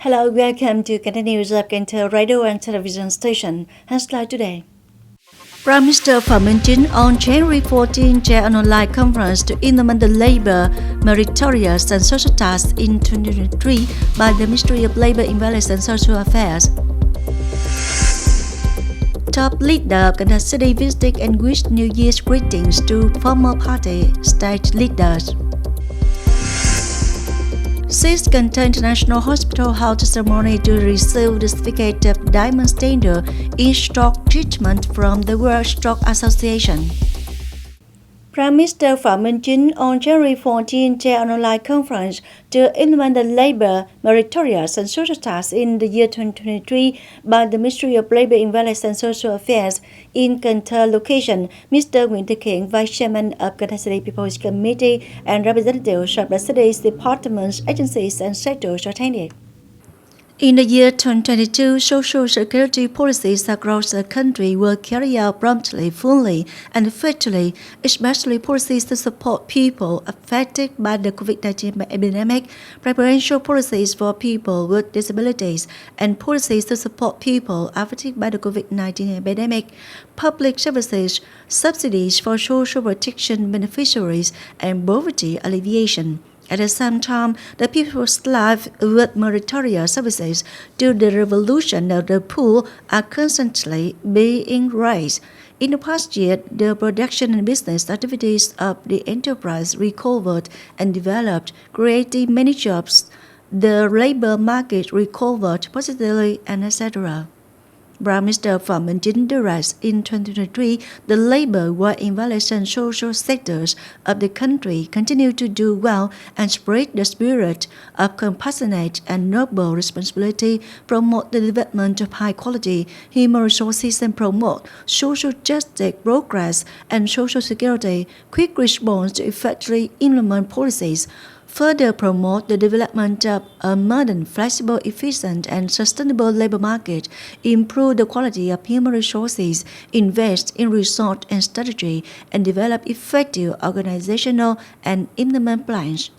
Hello, welcome to Kênh News of Cần Thơ Radio and Television Station. Headline today. Prime Minister Phạm Minh Chính on January 14 chaired an online conference to implement the Labour, Meritorious and Social Tasks in 2023 by the Ministry of Labour, Invalids and Social Affairs. Top leader of Cần Thơ City visited and wished New Year's greetings to former party state leaders. Since Cần Thơ International Hospital held a ceremony to receive the certificate of Diamond Standard in stroke treatment from the World Stroke Association. Prime Minister Phạm Minh Chính on January 14 chaired an online conference to implement the Labour, Meritorious and Social Tasks in the year 2023 by the Ministry of Labour, Invalids and Social Affairs in Cần Thơ location. Mr. Nguyễn Thực Hiện, Vice Chairman of Cần Thơ City People's Committee and representatives of the city's departments, agencies and sectors attended. In the year 2022, social security policies across the country were carried out promptly, fully, and effectively, especially policies to support people affected by the COVID-19 epidemic, preferential policies for people with disabilities, and policies to support people affected by the COVID-19 epidemic, public services, subsidies for social protection beneficiaries, and poverty alleviation. At the same time, the people's life with meritorious services to the revolution of the poor are constantly being raised. In the past year, the production and business activities of the enterprise recovered and developed, creating many jobs. The labor market recovered positively, and etc. Prime Minister Phạm Minh Chính directs in 2023 the labor, while invalids and social sectors of the country continue to do well and spread the spirit of compassionate and noble responsibility, promote the development of high-quality human resources and promote social justice, progress, and social security, quick response to effectively implement policies, further promote the development of a modern, flexible, efficient, and sustainable labor market, improve the quality of human resources, invest in resource and strategy, and develop effective organizational and implement plans.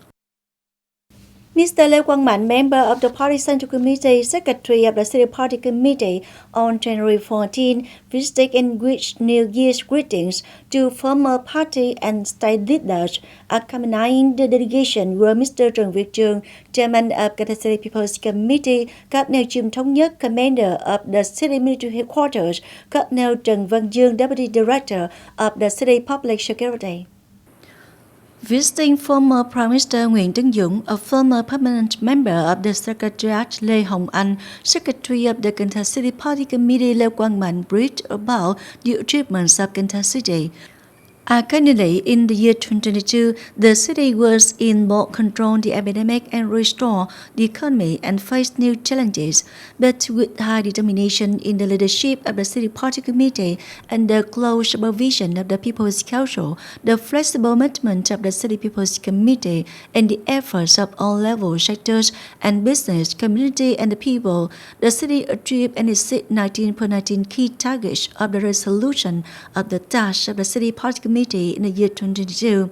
Mr. Lê Quang Mạnh, member of the Party Central Committee, Secretary of the City Party Committee, on January 14, visited and wished New Year's greetings to former party and state leaders. Accompanying the delegation were Mr. Trần Việt Trường, Chairman of the City People's Committee, Colonel Thống Nhất, Commander of the City Military Headquarters, Colonel Trần Văn Dương, Deputy Director of the City Public Security. Visiting former Prime Minister Nguyễn Tấn Dũng, a former permanent member of the Secretariat Lê Hồng Anh, Secretary of the Cần Thơ City Party Committee Lê Quang Mạnh briefed about the achievements of Cần Thơ City. Currently, in the year 2022, the city was in both control the epidemic and restore the economy and face new challenges, but with high determination in the leadership of the City Party Committee and the close supervision of the People's Council, the flexible management of the City People's Committee, and the efforts of all levels, sectors, and business, community, and the people, the city achieved and exceeded 19.19 key targets of the resolution of the tasks of the City Party Committee in the year 2022.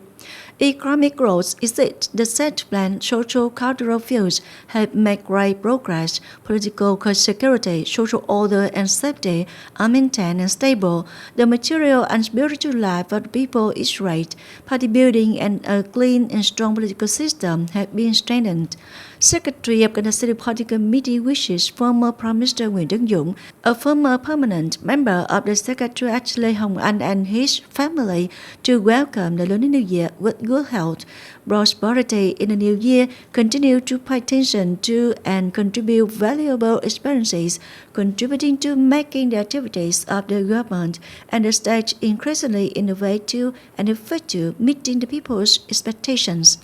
Economic growth exceeds the set plan. Social cultural fields have made great progress. Political security, social order and safety are maintained and stable. The material and spiritual life of the people is great. Party building and a clean and strong political system have been strengthened. Secretary of the City Party Committee wishes former Prime Minister Nguyễn Tấn Dũng, a former permanent member of the Secretariat Lê Hồng Anh, and his family to welcome the Lunar New Year with good health, prosperity in the new year, continue to pay attention to and contribute valuable experiences, contributing to making the activities of the government and the state increasingly innovative and effective, meeting the people's expectations.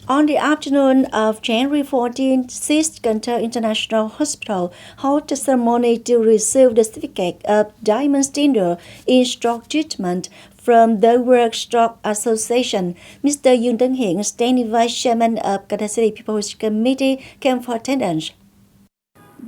On the afternoon of January 14, Cần Thơ International Hospital held a ceremony to receive the certificate of Diamond Standard in stroke treatment from the World Stroke Association. Mr. Dương Tấn Hiện, standing Vice Chairman of Cần Thơ City People's Committee, came for attendance.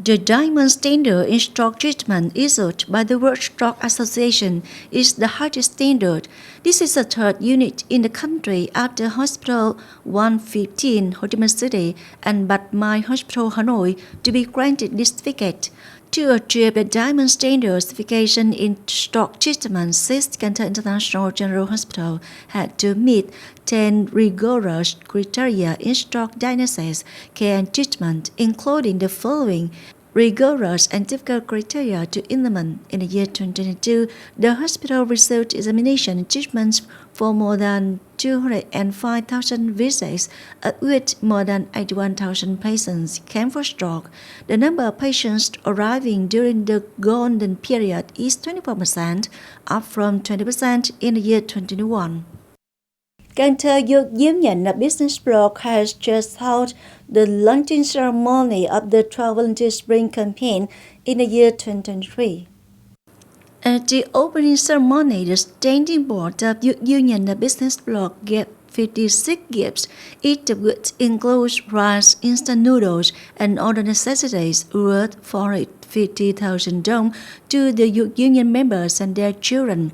The diamond standard in stroke treatment issued by the World Stroke Association is the highest standard. This is the third unit in the country after Hospital 115 Ho Chi Minh City and Bạch Mai Hospital Hanoi to be granted this certificate. To achieve the diamond standard certification in stroke treatment, Cần Thơ International General Hospital had to meet 10 rigorous criteria in stroke diagnosis, care and treatment, including the following rigorous and difficult criteria to implement. In the year 2022, the hospital received examination and treatments for more than 205,000 visits, at which more than 81,000 patients came for stroke. The number of patients arriving during the golden period is 24%, up from 20% in the year 2021. Cần Thơ Youth Union, a business bloc, has just held the launching ceremony of the 12 Volunteer Spring campaign in the year 2023. At the opening ceremony, the standing board of Youth Union, a business bloc, gave 56 gifts, each of which includes rice, instant noodles, and other necessities worth 50,000 dong to the Youth Union members and their children.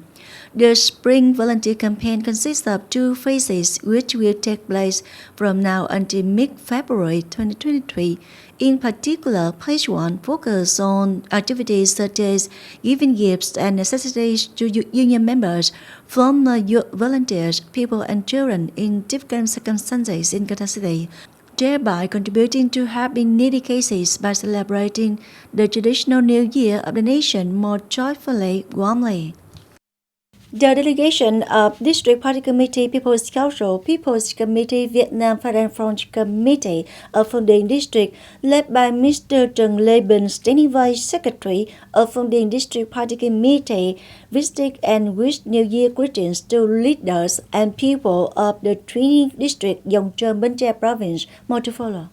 The Spring Volunteer Campaign consists of two phases, which will take place from now until mid-February 2023. In particular, Phase 1 focuses on activities such as giving gifts and necessities to union members, former youth volunteers, people and children in difficult circumstances in Cần Thơ City, thereby contributing to helping needy cases by celebrating the traditional New Year of the nation more joyfully, warmly. The delegation of District Party Committee People's Council, People's Committee Vietnam Phát Front Committee of Phong Điền District, led by Mr. Trần Lê Bình, Standing Vice Secretary of Phong Điền District Party Committee, visited and wished New Year greetings to leaders and people of the Truyền District, Dòng Trơm, Bến Tre Province. More to follow.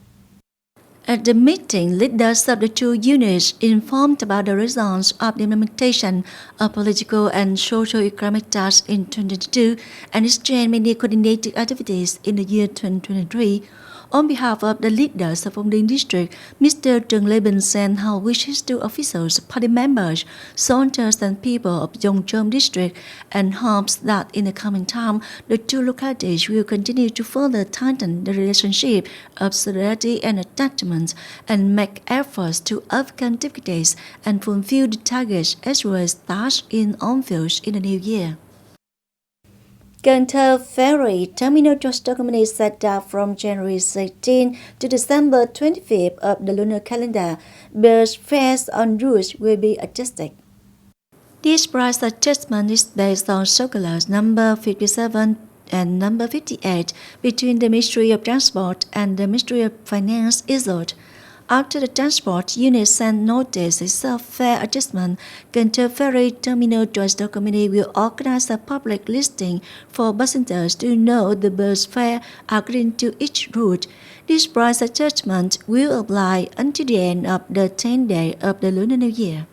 At the meeting, leaders of the two units informed about the results of the implementation of political and socio-economic tasks in 2022 and exchanged many coordinated activities in the year 2023. On behalf of the leaders of Phong Điền District, Mr. Trần Lê Bình sent her wishes to officials, party members, soldiers and people of Dòng Trơm District and hopes that in the coming time, the two localities will continue to further tighten the relationship of solidarity and attachment and make efforts to overcome difficulties and fulfill the targets as well as tasks in own fields in the new year. Cần Thơ Ferry Terminal Trust Company set up from January 16 to December 25th of the lunar calendar. Bus fares on routes will be adjusted. This price adjustment is based on circulars number 57 and number 58 between the Ministry of Transport and the Ministry of Finance issued. After the transport unit sent notices of fare adjustment, Cần Thơ Ferry Terminal Trust Company will organize a public listing for passengers to know the bus fare according to each route. This price adjustment will apply until the end of the 10th day of the Lunar New Year.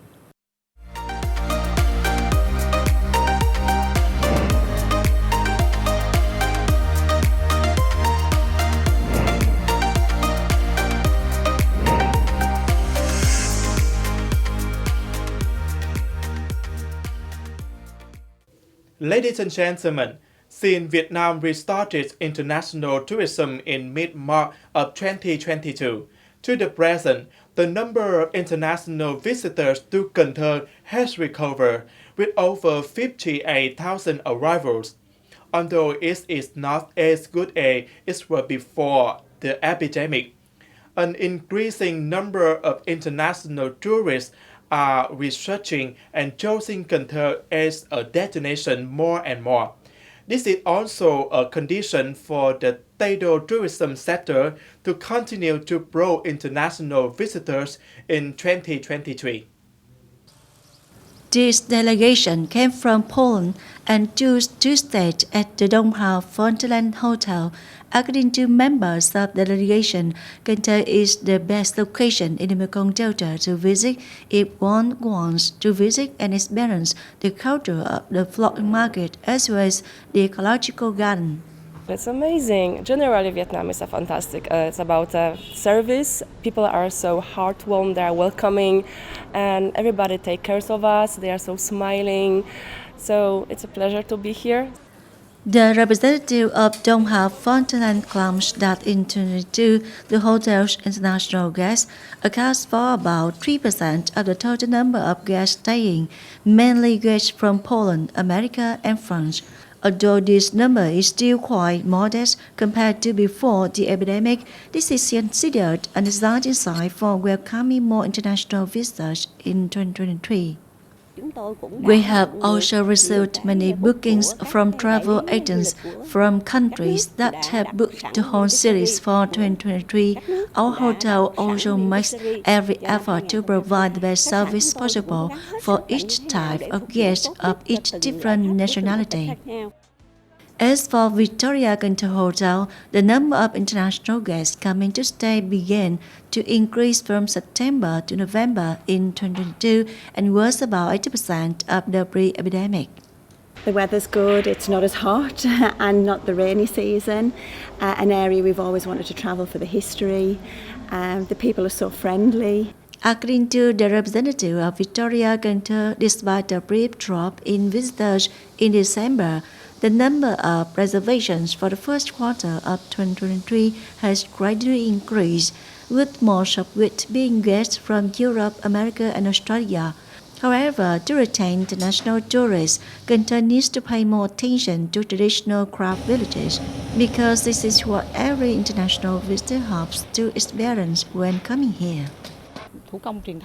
Ladies and gentlemen, since Vietnam restarted international tourism in mid-March of 2022, to the present, the number of international visitors to Cần Thơ has recovered, with over 58,000 arrivals. Although it is not as good as it was before the epidemic, an increasing number of international tourists are researching and choosing Cần Thơ as a destination more and more. This is also a condition for the tidal tourism sector to continue to grow international visitors in 2023. This delegation came from Poland and chose to stay at the Đông Hà Frontline Hotel. According to members of the delegation, Cần Thơ is the best location in the Mekong Delta to visit if one wants to visit and experience the culture of the floating market as well as the ecological garden. It's amazing. Generally, Vietnam is a fantastic. It's about service. People are so heartwarming, they are welcoming, and everybody take care of us. They are so smiling. So it's a pleasure to be here. The representative of Dong Hao Fountainland claims that in 2022, the hotel's international guests accounts for about 3% of the total number of guests staying, mainly guests from Poland, America, and France. Although this number is still quite modest compared to before the epidemic, this is considered an exciting sign for welcoming more international visitors in 2023. We have also received many bookings from travel agents from countries that have booked the whole series for 2023. Our hotel also makes every effort to provide the best service possible for each type of guest of each different nationality. As for Victoria-Cần Thơ Hotel, the number of international guests coming to stay began to increase from September to November in 2022 and was about 80% of the pre-epidemic. The weather's good, it's not as hot and not the rainy season, an area we've always wanted to travel for the history. The people are so friendly. According to the representative of Victoria-Cần Thơ, despite a brief drop in visitors in December, the number of reservations for the first quarter of 2023 has gradually increased, with most of which being guests from Europe, America, and Australia. However, to retain international tourists, Cần Thơ needs to pay more attention to traditional craft villages, because this is what every international visitor hopes to experience when coming here.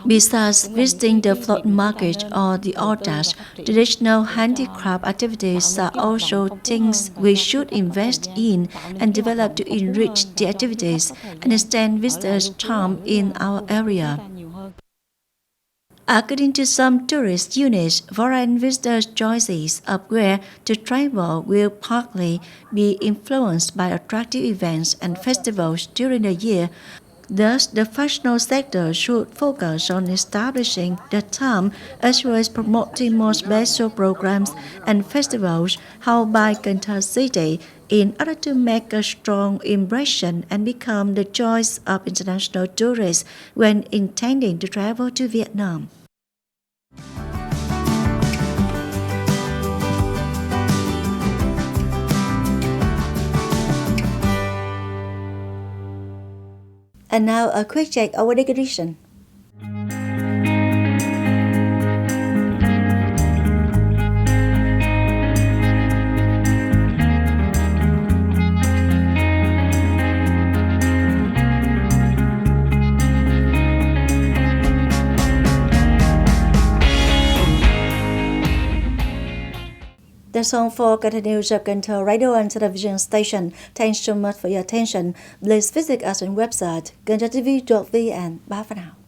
Besides visiting the float market or the altars, traditional handicraft activities are also things we should invest in and develop to enrich the activities and extend visitors' charm in our area. According to some tourist units, foreign visitors' choices of where to travel will partly be influenced by attractive events and festivals during the year. Thus, the fashionable sector should focus on establishing the term as well as promoting more special programs and festivals held by Cần Thơ City in order to make a strong impression and become the choice of international tourists when intending to travel to Vietnam. And now a quick check of our edition. That's all for Cần Thơ News of Cần Thơ Radio and Television Station. Thanks so much for your attention. Please visit us on website kênh thtpct.vn. Bye for now.